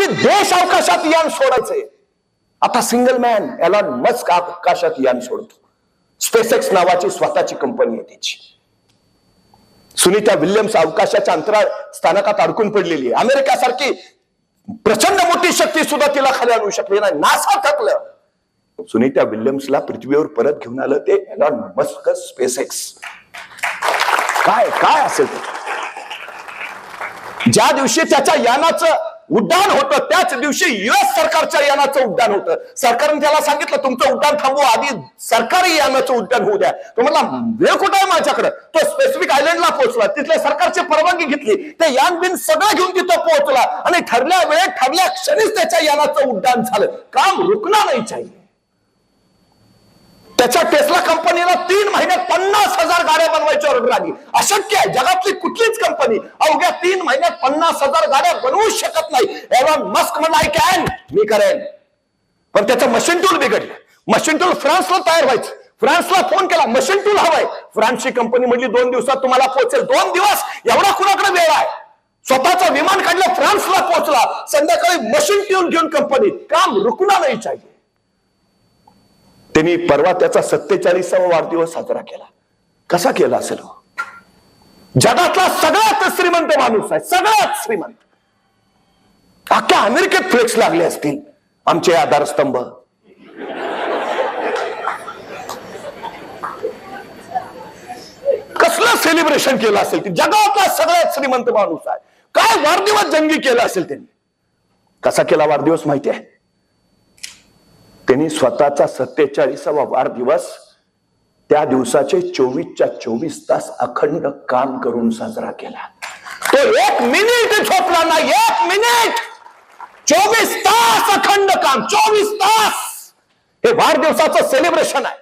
पूर्वी देश अवकाशात यान सोडायचे, आता सिंगल मॅन एलॉन मस्क आकाशात यान सोडतो. स्पेसएक्स नावाची स्वतःची कंपनी आहे त्याची. सुनीता विल्यम्स अवकाशाच्या अंतराळ स्थानकात अडकून पडलेली आहे. अमेरिकेसारखी प्रचंड मोठी शक्ती सुद्धा तिला खाली आणू शकली नाही. नासा थकलं. सुनीता विल्यम्सला पृथ्वीवर परत घेऊन आलं ते एलॉन मस्क स्पेसएक्स. काय काय असेल ते. ज्या दिवशी त्याच्या यानाचं उड्डाण होतं त्याच दिवशी युएस सरकारच्या यानाचं उड्डाण होतं. सरकारने त्याला सांगितलं तुमचं उड्डाण थांबवा, आधी सरकारी यानाचं उड्डाण होऊ द्या. तो म्हटला वेळ कुठं आहे माझ्याकडे. तो स्पेसिफिक आयलंडला पोहोचला, तिथल्या सरकारची परवानगी घेतली, ते यान बिन सगळं घेऊन तिथं पोहोचला आणि ठरल्या वेळेत ठरल्या क्षणीच त्याच्या यानाचं उड्डाण झालं. काम रुकणार नाही चाहिए. त्याच्या टेस्ला कंपनीला 3 महिन्यात 50,000 गाड्या बनवायची ऑर्डर आली. अशक्य आहे. जगातली कुठलीच कंपनी अवघ्या 3 महिन्यात 50,000 गाड्या बनवू शकत नाही. एलॉन मस्क म्हणला आय कॅन, मी करेन. पण त्याचं मशीन टूल बिघडलं. मशीन टूल फ्रान्सला तयार व्हायचं. फ्रान्सला फोन केला, मशीन टूल हवाय. फ्रान्सची कंपनी म्हणली 2 दिवसात तुम्हाला पोहोचेल. 2 दिवस एवढा कुणाकडे वेळ आहे. स्वतःचं विमान काढलं, फ्रान्सला पोहोचला. संध्याकाळी मशीन टूल घेऊन कंपनी. काम रुकणार नाही चाहिए. त्यांनी परवा त्याचा 47वा वाढदिवस साजरा केला. कसा केला असेल? जगातला सगळ्यात श्रीमंत माणूस आहे, सगळ्यात श्रीमंत. अख्ख्या अमेरिकेत फ्लेक्स लागले असतील आमचे आधारस्तंभ. कसलं सेलिब्रेशन केलं असेल ते. जगातला सगळ्यात श्रीमंत माणूस आहे. काय वाढदिवस जंगी केला असेल त्यांनी. कसा केला वाढदिवस माहिती आहे? त्यांनी स्वतःचा 47वा वाढदिवस त्या दिवसाचे 24च्या 24 तास अखंड काम करून साजरा केला. तो 1 मिनिट झोपला नाही. 1 मिनिट. 24 तास अखंड काम. 24 तास हे वाढदिवसाचं सेलिब्रेशन आहे.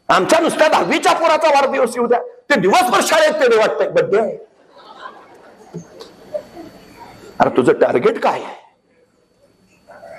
आमच्या नुसत्या 10वीच्या पोराचा वाढदिवस येऊ द्या, ते दिवसभर शाळेत ते वाटतंय बड्डे आहे. अरे तुझं टार्गेट काय आहे?